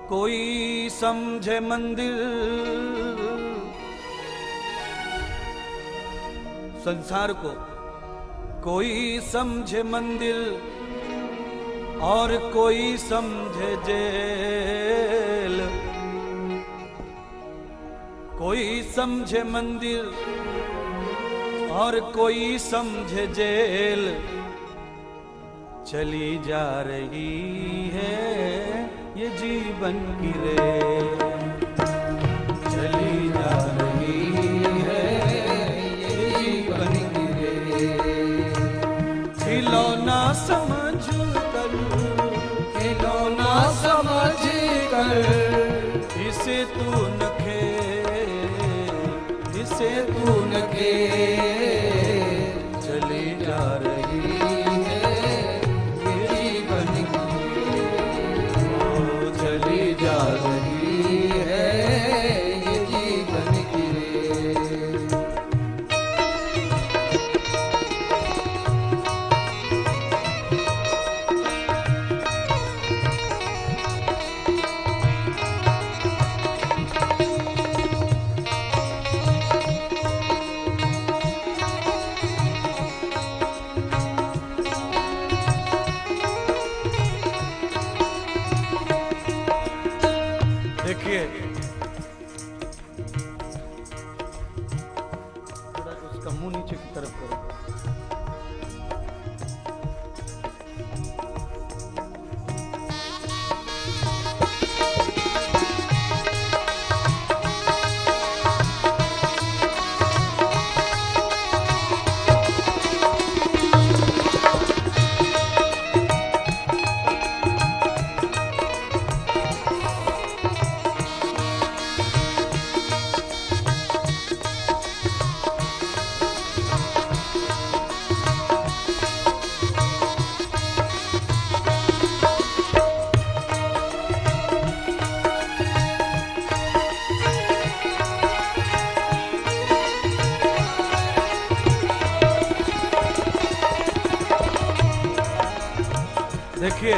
कोई समझे मंदिर, संसार को कोई समझे मंदिर और कोई समझे जेल। कोई समझे मंदिर और कोई समझे जेल। चली जा रही है ये जीवन की रेल, चली जा रही है ये जीवन की रेल। खिलौना समझ कर, खिलौना समझ कर इसे तू न खेल, इसे तू न खेल। चली जा रही है ये जीवन की रेल, चली जा रही है ये जीवन की रेल। देखिए थोड़ा उसका मुंह नीचे की तरफ करो। देखिए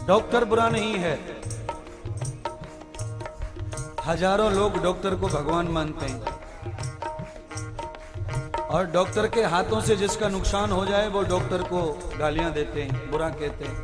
डॉक्टर बुरा नहीं है। हजारों लोग डॉक्टर को भगवान मानते हैं और डॉक्टर के हाथों से जिसका नुकसान हो जाए वो डॉक्टर को गालियां देते हैं, बुरा कहते हैं।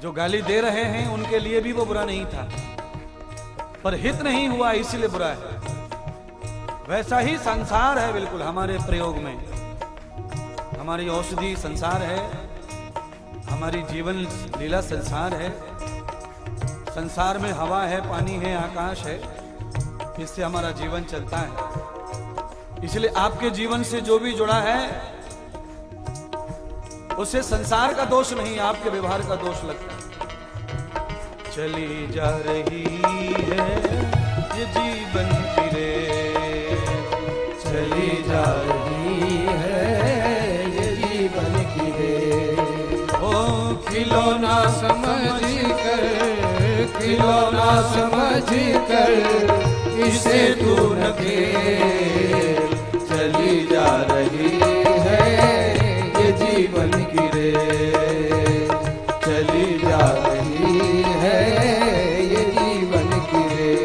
जो गाली दे रहे हैं उनके लिए भी वो बुरा नहीं था, पर हित नहीं हुआ इसलिए बुरा है। वैसा ही संसार है बिल्कुल हमारे प्रयोग में। हमारी औषधि संसार है, हमारी जीवन लीला संसार है। संसार में हवा है, पानी है, आकाश है, इससे हमारा जीवन चलता है। इसलिए आपके जीवन से जो भी जुड़ा है उसे संसार का दोष नहीं, आपके व्यवहार का दोष लगता है। चली जा रही है ये जीवन की रेल, चली जा रही है खिलौना समझ कर, खिलौना समझ कर इसे तू न खेल। चली जा रही है ये जीवन की रेल, चली जा रही है ये जीवन की रेल।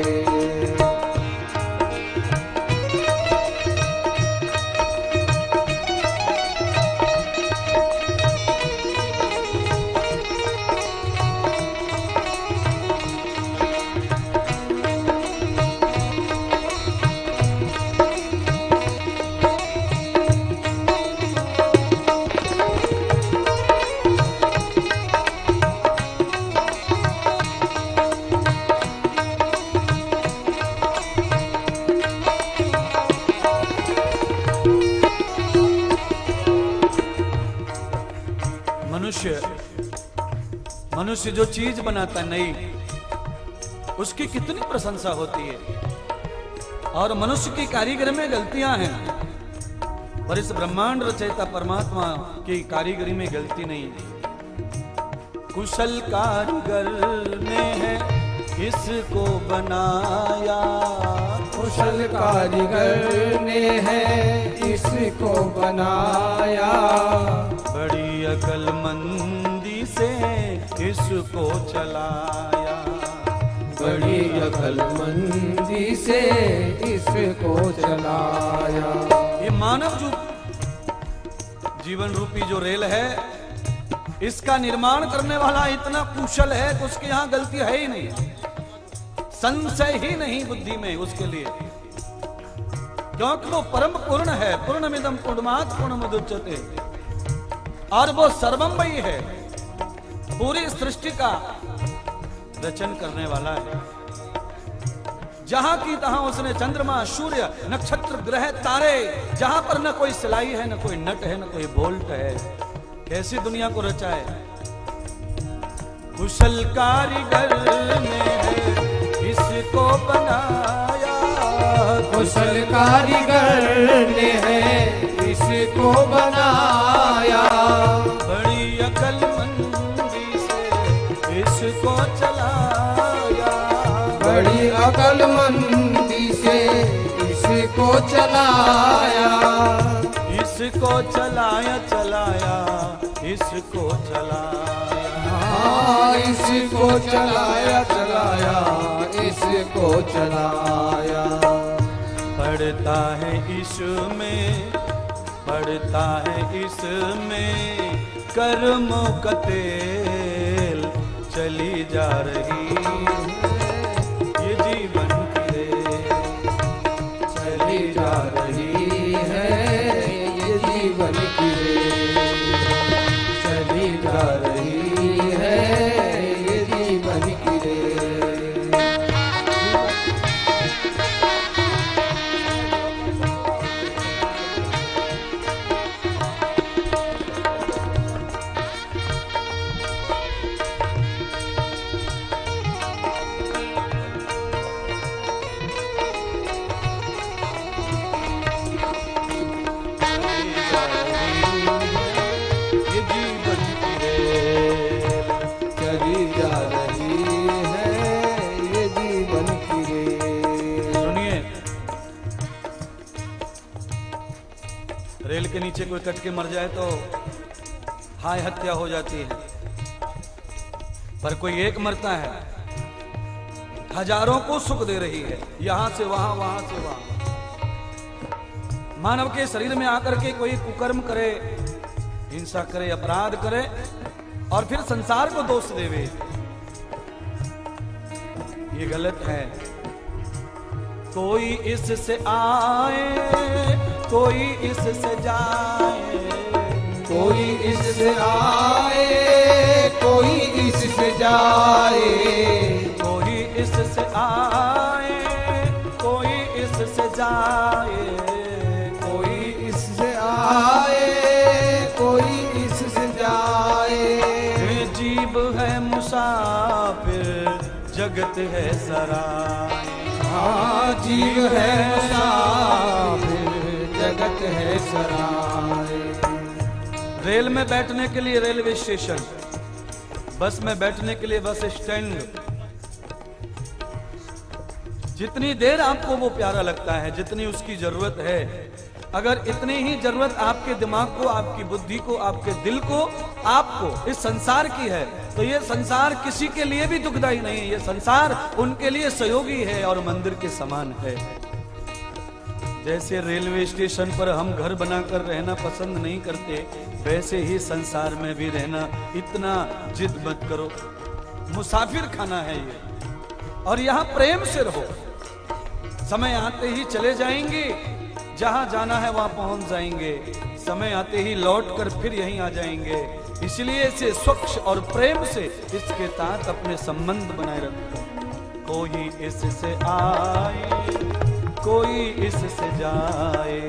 मनुष्य जो चीज बनाता नई, उसकी कितनी प्रशंसा होती है। और मनुष्य की कारीगरी में गलतियां हैं, पर इस ब्रह्मांड रचयिता परमात्मा की कारीगरी में गलती नहीं। कुशल कारीगर ने है इसको बनाया, कुशल कारीगर ने है इसको बनाया। बड़ी अकलमंदी से इसको चलाया। बड़ी अकलमंदी से इसको चलाया। ये मानव जो जीवन रूपी जो रेल है, इसका निर्माण करने वाला इतना कुशल है कि उसके यहां गलती है ही नहीं, संशय ही नहीं बुद्धि में उसके लिए, क्योंकि वो परम पूर्ण है। पूर्णमिदं पूर्णात् पूर्णमुदच्यते, और वो सर्वमयी है, पूरी सृष्टि का रचन करने वाला है। जहां की तहां उसने चंद्रमा, सूर्य, नक्षत्र, ग्रह, तारे, जहां पर न कोई सिलाई है, न कोई नट है, न कोई बोल्ट है, कैसी दुनिया को रचा है। कुशल कारीगर ने इसको बनाया, कुशल कारीगर ने है इसको बनाया। बड़ी अकलमंदी से इसको चलाया, बड़ी अकलमंदी से इसको चलाया। इसको चलाया चलाया, इसको चलाया, हाँ इसको चलाया चलाया, इसको चलाया। पड़ता है इसमें, पड़ता है इसमें कर्मों का तेल, चली जा रही ये जीवन की रेल, चली जा रही है ये जीवन की रेल, चली जा रही है ये जीवन की रेल। रेल के नीचे कोई कट के मर जाए तो हाय हत्या हो जाती है, पर कोई एक मरता है, हजारों को सुख दे रही है, यहां से वहां, वहां से वहां। मानव के शरीर में आकर के कोई कुकर्म करे, हिंसा करे, अपराध करे और फिर संसार को दोष देवे, ये गलत है। कोई इससे आए, कोई इससे जाए, कोई इससे आए, कोई इससे जाए, कोई इससे आए, कोई इससे जाए, कोई इससे आए, कोई इससे जाए। ये जीव है मुसाफिर, जगत है सराय। हाँ जीव है मुसाफिर, जगत है सराय। रेल में बैठने के लिए रेलवे स्टेशन, बस में बैठने के लिए बस स्टैंड, जितनी देर आपको वो प्यारा लगता है, जितनी उसकी जरूरत है, अगर इतनी ही जरूरत आपके दिमाग को, आपकी बुद्धि को, आपके दिल को, आपको इस संसार की है, तो ये संसार किसी के लिए भी दुखदाई नहीं है, ये संसार उनके लिए सहयोगी है और मंदिर के समान है। जैसे रेलवे स्टेशन पर हम घर बनाकर रहना पसंद नहीं करते, वैसे ही संसार में भी रहना इतना जिद मत करो। मुसाफिर खाना है ये, और यहाँ प्रेम से रहो। समय आते ही चले जाएंगे, जहां जाना है वहां पहुंच जाएंगे, समय आते ही लौट कर फिर यहीं आ जाएंगे। इसलिए इसे स्वच्छ और प्रेम से इसके साथ अपने संबंध बनाए रखो। कोई इससे आए, कोई इससे जाए,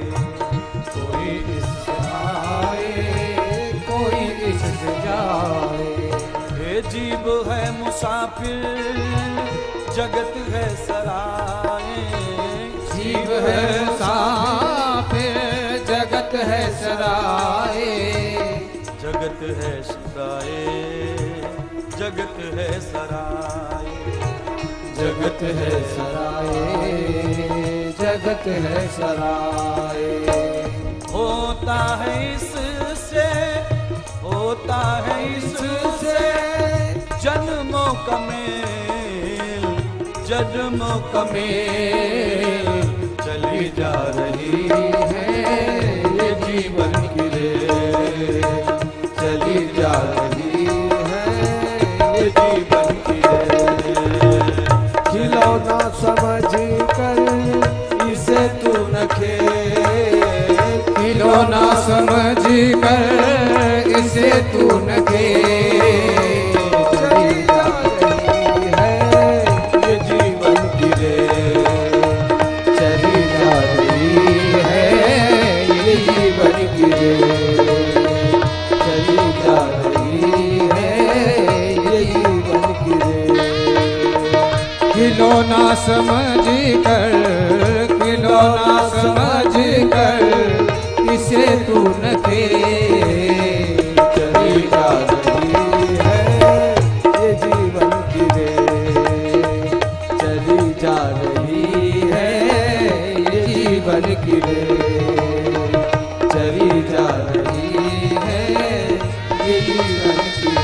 कोई इससे आए, कोई इससे जाए। ये जीव है मुसाफिर, जगत है सराय। जीव है मुसाफिर, जगत है सराय। जगत है सराय, जगत है सराय, जगत है सराय, जगत है सराय। होता है इससे, होता है इससे, कमेल जन्मों कमेल चली जा रही है ये जीवन की रेल चली जा रही है ये जीवन की रेल खिलौना समझ कर इसे तू न खेल खिलौना समझ कर इसे तू न खेल चली जा रही है ये जीवन की रेल चली जा रही है ये जीवन की रेल चली जा रही है ये जीवन की रेल खिलौना समझ कर इसे तू न खेल चली जा रही है ये जीवन की रेल चली जा रही है ये जीवन की रेल चली जा रही है ये जीवन की